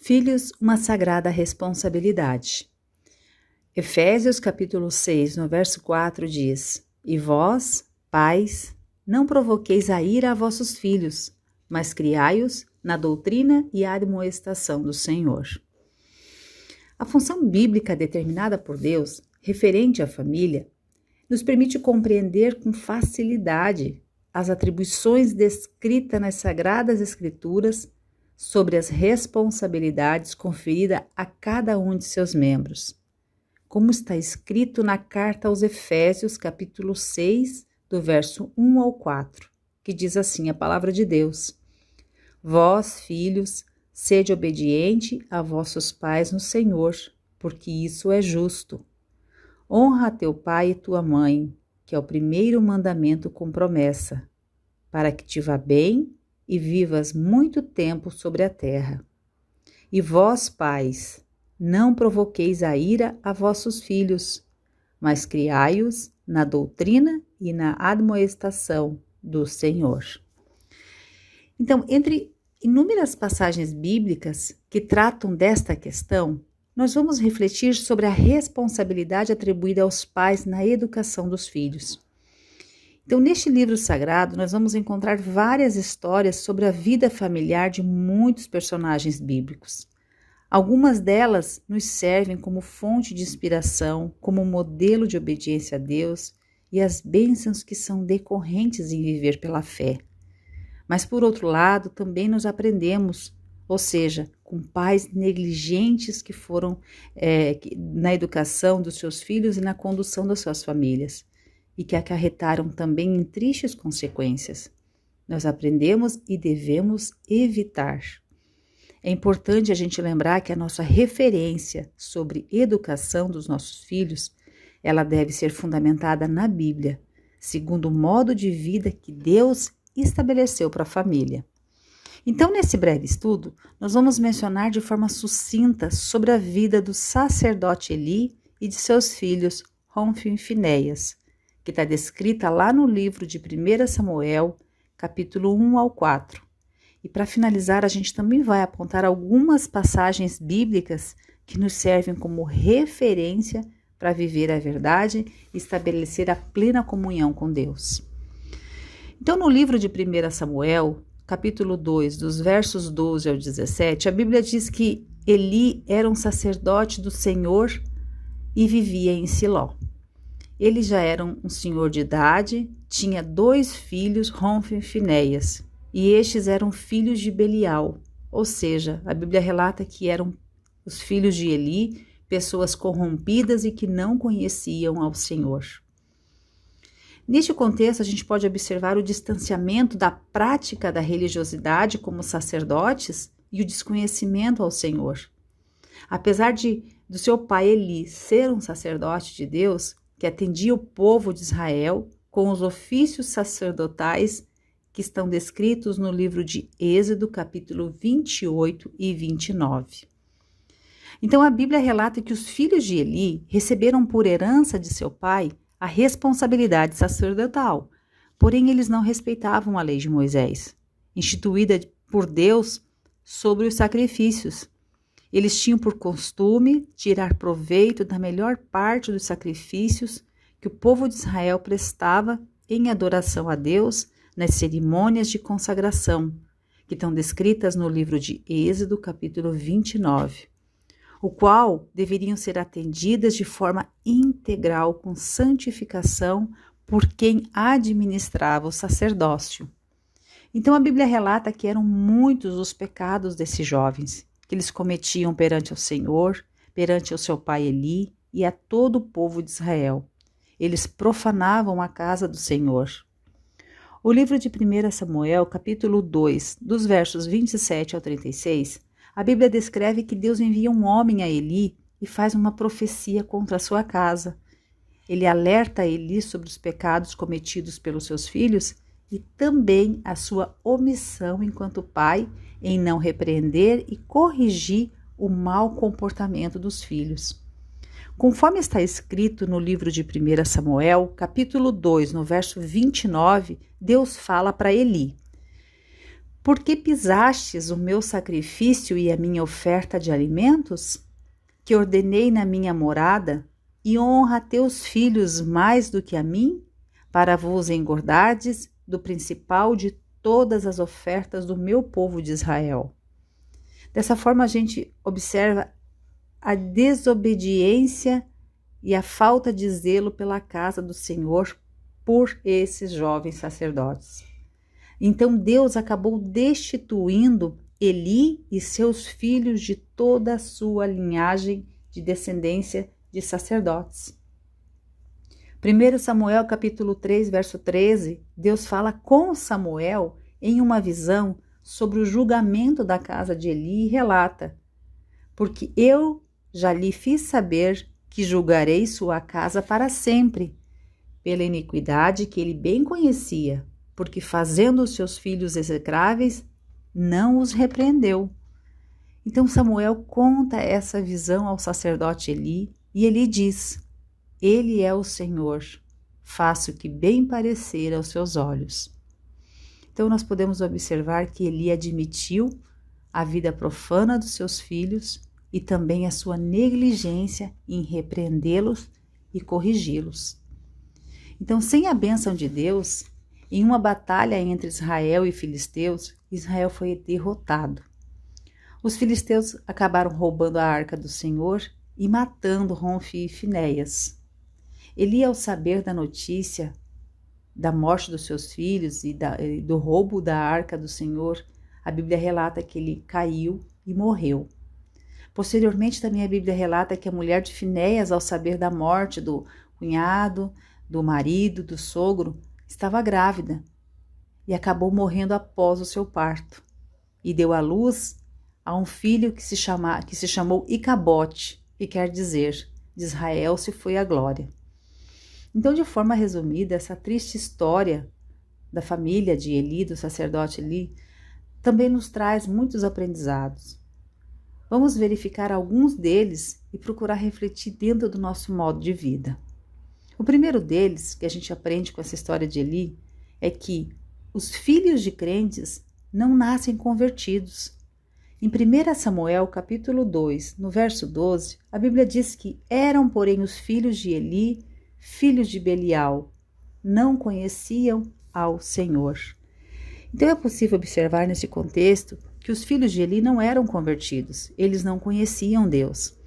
Filhos, uma sagrada responsabilidade. Efésios capítulo 6, no verso 4 diz: E vós, pais, não provoqueis a ira a vossos filhos, mas criai-os na doutrina e admoestação do Senhor. A função bíblica determinada por Deus, referente à família, nos permite compreender com facilidade as atribuições descritas nas Sagradas Escrituras sobre as responsabilidades conferidas a cada um de seus membros, como está escrito na carta aos Efésios, capítulo 6, do verso 1 ao 4, que diz assim a palavra de Deus: Vós, filhos, sede obediente a vossos pais no Senhor, porque isso é justo. Honra a teu pai e tua mãe, que é o primeiro mandamento com promessa, para que te vá bem e vivas muito tempo sobre a terra. E vós, pais, não provoqueis a ira a vossos filhos, mas criai-os na doutrina e na admoestação do Senhor. Então, entre inúmeras passagens bíblicas que tratam desta questão, nós vamos refletir sobre a responsabilidade atribuída aos pais na educação dos filhos. Então, neste livro sagrado, nós vamos encontrar várias histórias sobre a vida familiar de muitos personagens bíblicos. Algumas delas nos servem como fonte de inspiração, como modelo de obediência a Deus e as bênçãos que são decorrentes em viver pela fé. Mas, por outro lado, também nos aprendemos, ou seja, com pais negligentes que foram na educação dos seus filhos e na condução das suas famílias, e que acarretaram também em tristes consequências. Nós aprendemos e devemos evitar. É importante a gente lembrar que a nossa referência sobre educação dos nossos filhos, ela deve ser fundamentada na Bíblia, segundo o modo de vida que Deus estabeleceu para a família. Então, nesse breve estudo, nós vamos mencionar de forma sucinta sobre a vida do sacerdote Eli e de seus filhos, Hofni e Finéias, que está descrita lá no livro de 1 Samuel, capítulo 1 ao 4. E para finalizar, a gente também vai apontar algumas passagens bíblicas que nos servem como referência para viver a verdade e estabelecer a plena comunhão com Deus. Então, no livro de 1 Samuel, capítulo 2, dos versos 12 ao 17, a Bíblia diz que Eli era um sacerdote do Senhor e vivia em Siló. Ele já era um senhor de idade, tinha 2 filhos, Hofni e Finéias, e estes eram filhos de Belial, ou seja, a Bíblia relata que eram os filhos de Eli, pessoas corrompidas e que não conheciam ao Senhor. Neste contexto, a gente pode observar o distanciamento da prática da religiosidade como sacerdotes e o desconhecimento ao Senhor. Apesar do seu pai Eli ser um sacerdote de Deus, que atendia o povo de Israel com os ofícios sacerdotais que estão descritos no livro de Êxodo, capítulo 28 e 29. Então, a Bíblia relata que os filhos de Eli receberam por herança de seu pai a responsabilidade sacerdotal, porém eles não respeitavam a lei de Moisés, instituída por Deus sobre os sacrifícios. Eles tinham por costume tirar proveito da melhor parte dos sacrifícios que o povo de Israel prestava em adoração a Deus nas cerimônias de consagração, que estão descritas no livro de Êxodo, capítulo 29, o qual deveriam ser atendidas de forma integral com santificação por quem administrava o sacerdócio. Então a Bíblia relata que eram muitos os pecados desses jovens, que eles cometiam perante o Senhor, perante o seu pai Eli e a todo o povo de Israel. Eles profanavam a casa do Senhor. O livro de 1 Samuel, capítulo 2, dos versos 27 ao 36, a Bíblia descreve que Deus envia um homem a Eli e faz uma profecia contra a sua casa. Ele alerta Eli sobre os pecados cometidos pelos seus filhos e também a sua omissão enquanto pai em não repreender e corrigir o mau comportamento dos filhos. Conforme está escrito no livro de 1 Samuel, capítulo 2, no verso 29, Deus fala para Eli: Por que pisastes o meu sacrifício e a minha oferta de alimentos, que ordenei na minha morada, e honra a teus filhos mais do que a mim, para vos engordardes do principal de todas as ofertas do meu povo de Israel? Dessa forma, a gente observa a desobediência e a falta de zelo pela casa do Senhor por esses jovens sacerdotes. Então Deus acabou destituindo Eli e seus filhos de toda a sua linhagem de descendência de sacerdotes. 1 Samuel capítulo 3, verso 13, Deus fala com Samuel em uma visão sobre o julgamento da casa de Eli e relata: porque eu já lhe fiz saber que julgarei sua casa para sempre, pela iniquidade que ele bem conhecia, porque fazendo os seus filhos execráveis, não os repreendeu. Então Samuel conta essa visão ao sacerdote Eli, e Eli diz: Ele é o Senhor, faça o que bem parecer aos seus olhos. Então nós podemos observar que Eli admitiu a vida profana dos seus filhos e também a sua negligência em repreendê-los e corrigi-los. Então, sem a bênção de Deus, em uma batalha entre Israel e filisteus, Israel foi derrotado. Os filisteus acabaram roubando a arca do Senhor e matando Ronfi e Finéias. Eli, ao saber da notícia da morte dos seus filhos e do roubo da arca do Senhor, a Bíblia relata que ele caiu e morreu. Posteriormente, também a Bíblia relata que a mulher de Finéias, ao saber da morte do cunhado, do marido, do sogro, estava grávida e acabou morrendo após o seu parto, e deu à luz a um filho que se chamou Icabote, que quer dizer, de Israel se foi a glória. Então, de forma resumida, essa triste história da família de Eli, do sacerdote Eli, também nos traz muitos aprendizados. Vamos verificar alguns deles e procurar refletir dentro do nosso modo de vida. O primeiro deles, que a gente aprende com essa história de Eli, é que os filhos de crentes não nascem convertidos. Em 1 Samuel, capítulo 2, no verso 12, a Bíblia diz que eram, porém, os filhos de Eli, filhos de Belial, não conheciam ao Senhor. Então é possível observar nesse contexto que os filhos de Eli não eram convertidos, eles não conheciam Deus.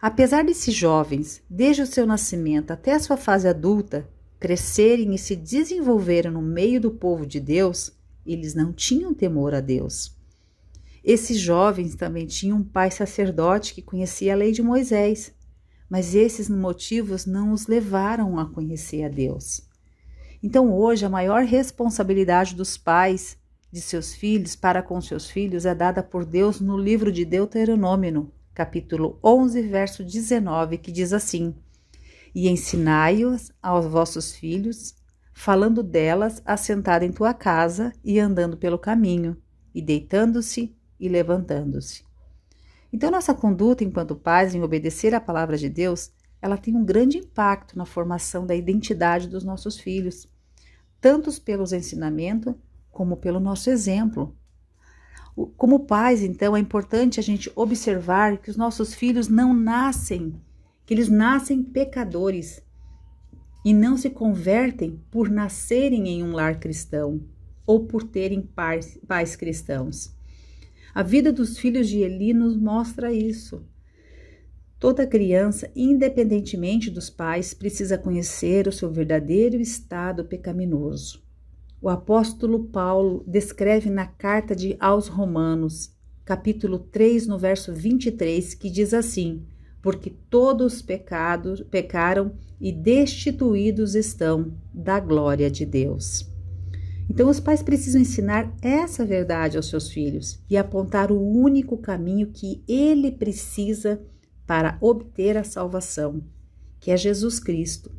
Apesar desses jovens, desde o seu nascimento até a sua fase adulta, crescerem e se desenvolverem no meio do povo de Deus, eles não tinham temor a Deus. Esses jovens também tinham um pai sacerdote que conhecia a lei de Moisés, mas esses motivos não os levaram a conhecer a Deus. Então hoje a maior responsabilidade dos pais de seus filhos para com seus filhos é dada por Deus no livro de Deuteronômio, capítulo 11, verso 19, que diz assim: E ensinai-os aos vossos filhos, falando delas assentado em tua casa e andando pelo caminho, e deitando-se e levantando-se. Então nossa conduta enquanto pais em obedecer à palavra de Deus, ela tem um grande impacto na formação da identidade dos nossos filhos, tanto pelos ensinamentos como pelo nosso exemplo. Como pais, então, é importante a gente observar que os nossos filhos não nascem, que eles nascem pecadores e não se convertem por nascerem em um lar cristão ou por terem pais cristãos. A vida dos filhos de Eli nos mostra isso. Toda criança, independentemente dos pais, precisa conhecer o seu verdadeiro estado pecaminoso. O apóstolo Paulo descreve na carta aos Romanos, capítulo 3, no verso 23, que diz assim: porque todos pecaram e destituídos estão da glória de Deus. Então os pais precisam ensinar essa verdade aos seus filhos e apontar o único caminho que ele precisa para obter a salvação, que é Jesus Cristo.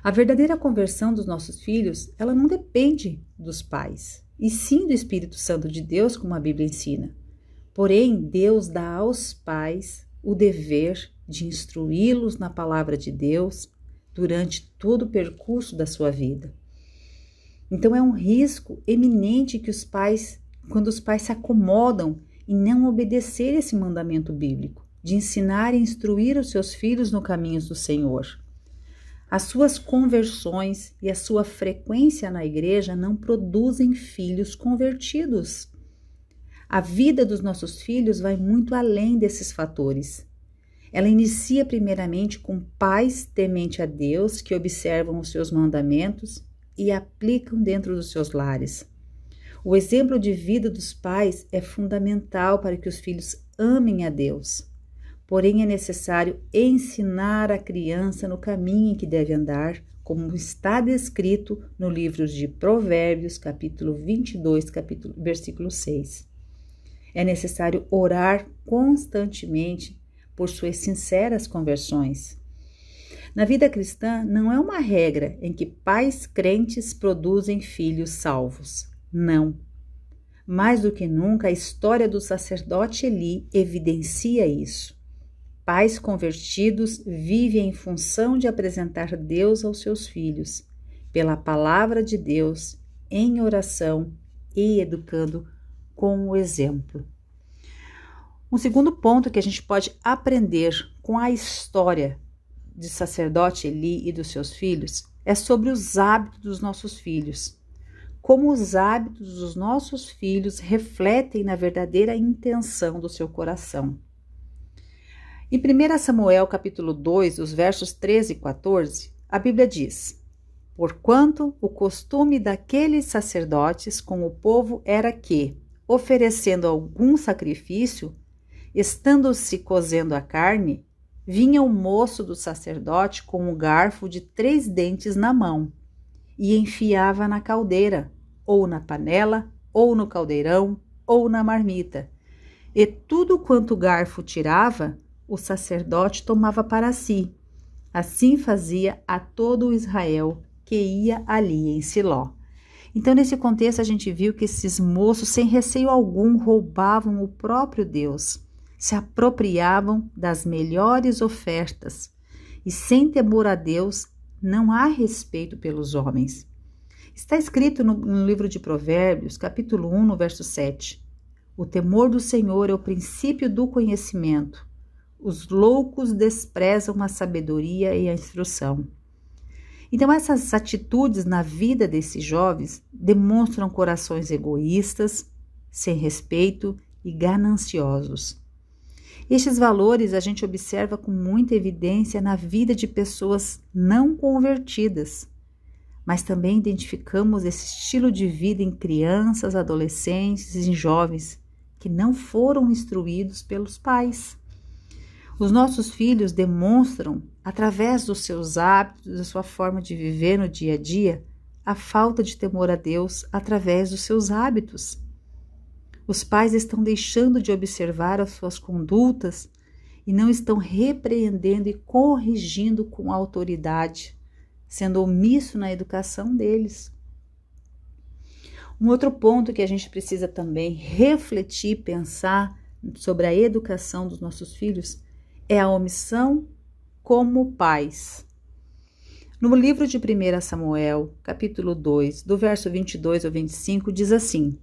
A verdadeira conversão dos nossos filhos, ela não depende dos pais, e sim do Espírito Santo de Deus, como a Bíblia ensina. Porém, Deus dá aos pais o dever de instruí-los na palavra de Deus durante todo o percurso da sua vida. Então é um risco eminente que quando os pais se acomodam em não obedecer esse mandamento bíblico, de ensinar e instruir os seus filhos no caminho do Senhor. As suas conversões e a sua frequência na igreja não produzem filhos convertidos. A vida dos nossos filhos vai muito além desses fatores. Ela inicia primeiramente com pais temente a Deus que observam os seus mandamentos e aplicam dentro dos seus lares. O exemplo de vida dos pais é fundamental para que os filhos amem a Deus. Porém, é necessário ensinar a criança no caminho em que deve andar, como está descrito no livro de Provérbios, capítulo 22, versículo 6. É necessário orar constantemente por suas sinceras conversões. Na vida cristã, não é uma regra em que pais crentes produzem filhos salvos. Não. Mais do que nunca, a história do sacerdote Eli evidencia isso. Pais convertidos vivem em função de apresentar Deus aos seus filhos, pela palavra de Deus, em oração e educando com o exemplo. Um segundo ponto que a gente pode aprender com a história de sacerdote Eli e dos seus filhos é sobre os hábitos dos nossos filhos. Como os hábitos dos nossos filhos refletem na verdadeira intenção do seu coração. Em 1 Samuel capítulo 2, os versos 13 e 14, a Bíblia diz: Porquanto o costume daqueles sacerdotes com o povo era que, oferecendo algum sacrifício, estando-se cozendo a carne, vinha o moço do sacerdote com um garfo de 3 dentes na mão e enfiava na caldeira, ou na panela, ou no caldeirão, ou na marmita. E tudo quanto o garfo tirava, o sacerdote tomava para si. Assim fazia a todo o Israel que ia ali em Siló. Então, nesse contexto, a gente viu que esses moços, sem receio algum, roubavam o próprio Deus, se apropriavam das melhores ofertas e, sem temor a Deus, não há respeito pelos homens. Está escrito no livro de Provérbios, capítulo 1, no verso 7. O temor do Senhor é o princípio do conhecimento. Os loucos desprezam a sabedoria e a instrução. Então, essas atitudes na vida desses jovens demonstram corações egoístas, sem respeito e gananciosos. Estes valores a gente observa com muita evidência na vida de pessoas não convertidas, mas também identificamos esse estilo de vida em crianças, adolescentes e jovens que não foram instruídos pelos pais. Os nossos filhos demonstram, através dos seus hábitos, da sua forma de viver no dia a dia, a falta de temor a Deus através dos seus hábitos. Os pais estão deixando de observar as suas condutas e não estão repreendendo e corrigindo com autoridade, sendo omisso na educação deles. Um outro ponto que a gente precisa também refletir, pensar sobre a educação dos nossos filhos é a omissão como pais. No livro de 1 Samuel, capítulo 2, do verso 22 ao 25, diz assim: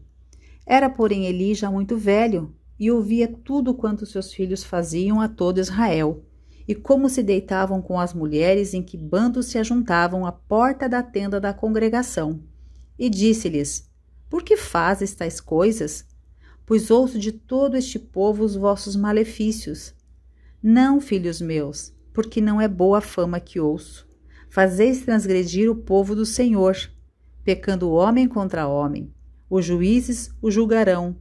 Era, porém, Eli já muito velho e ouvia tudo quanto seus filhos faziam a todo Israel, e como se deitavam com as mulheres em que bandos se ajuntavam à porta da tenda da congregação. E disse-lhes: Por que fazes tais coisas? Pois ouço de todo este povo os vossos malefícios. Não, filhos meus, porque não é boa a fama que ouço. Fazeis transgredir o povo do Senhor, pecando homem contra homem. Os juízes o julgarão.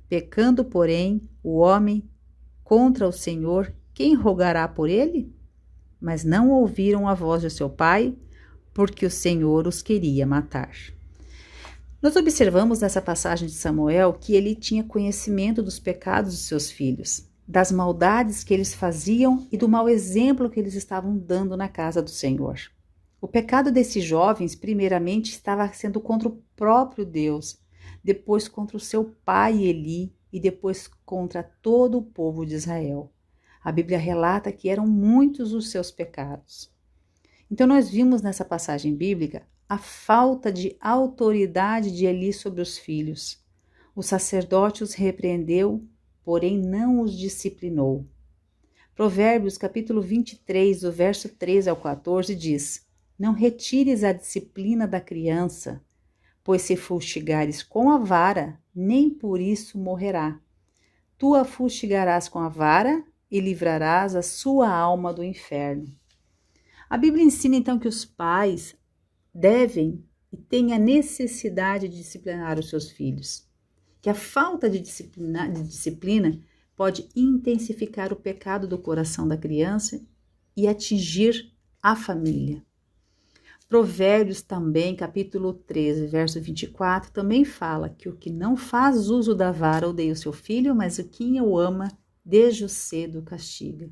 Pecando, porém, o homem contra o Senhor, quem rogará por ele? Mas não ouviram a voz de seu pai, porque o Senhor os queria matar. Nós observamos nessa passagem de Samuel que ele tinha conhecimento dos pecados de seus filhos, das maldades que eles faziam e do mau exemplo que eles estavam dando na casa do Senhor. O pecado desses jovens, primeiramente, estava sendo contra o próprio Deus, depois contra o seu pai Eli e depois contra todo o povo de Israel. A Bíblia relata que eram muitos os seus pecados. Então nós vimos nessa passagem bíblica a falta de autoridade de Eli sobre os filhos. O sacerdote os repreendeu, porém não os disciplinou. Provérbios capítulo 23, do verso 13 ao 14 diz: Não retires a disciplina da criança, pois se fustigares com a vara, nem por isso morrerá. Tu a fustigarás com a vara e livrarás a sua alma do inferno. A Bíblia ensina então que os pais devem e têm a necessidade de disciplinar os seus filhos, que a falta de disciplina pode intensificar o pecado do coração da criança e atingir a família. Provérbios também, capítulo 13, verso 24, também fala que o que não faz uso da vara odeia o seu filho, mas o quem o ama, desde o cedo castiga.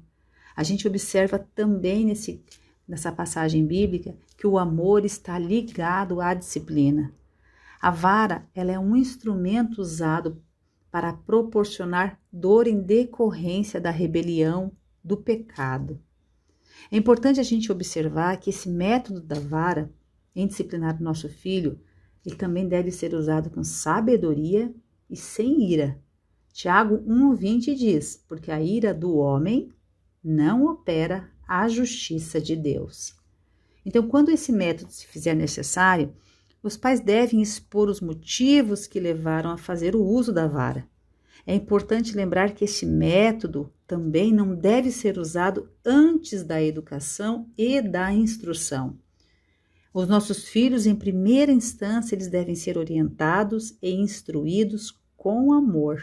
A gente observa também nessa passagem bíblica que o amor está ligado à disciplina. A vara, ela é um instrumento usado para proporcionar dor em decorrência da rebelião, do pecado. É importante a gente observar que esse método da vara em disciplinar o nosso filho, ele também deve ser usado com sabedoria e sem ira. Tiago 1,20 diz: porque a ira do homem não opera a justiça de Deus. Então, quando esse método se fizer necessário, os pais devem expor os motivos que levaram a fazer o uso da vara. É importante lembrar que esse método também não deve ser usado antes da educação e da instrução. Os nossos filhos, em primeira instância, eles devem ser orientados e instruídos com amor.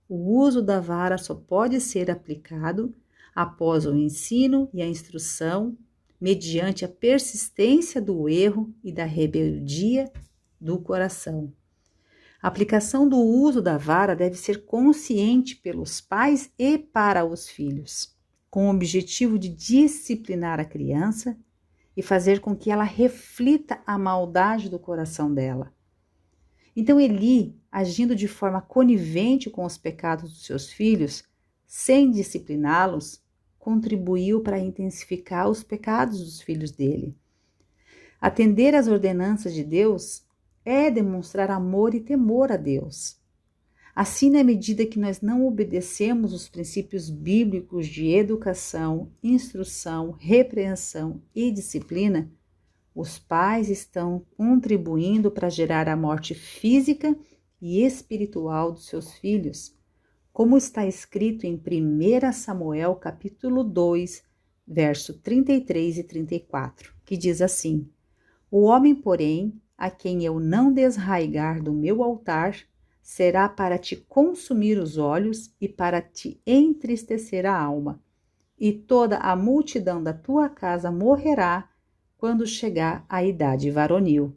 O uso da vara só pode ser aplicado após o ensino e a instrução, mediante a persistência do erro e da rebeldia do coração. A aplicação do uso da vara deve ser consciente pelos pais e para os filhos, com o objetivo de disciplinar a criança e fazer com que ela reflita a maldade do coração dela. Então Eli, agindo de forma conivente com os pecados dos seus filhos, sem discipliná-los, contribuiu para intensificar os pecados dos filhos dele. Atender às ordenanças de Deus é demonstrar amor e temor a Deus. Assim, na medida que nós não obedecemos os princípios bíblicos de educação, instrução, repreensão e disciplina, os pais estão contribuindo para gerar a morte física e espiritual dos seus filhos, como está escrito em 1 Samuel capítulo 2, verso 33 e 34, que diz assim: O homem, porém, a quem eu não desraigar do meu altar, será para te consumir os olhos e para te entristecer a alma. E toda a multidão da tua casa morrerá quando chegar a idade varonil.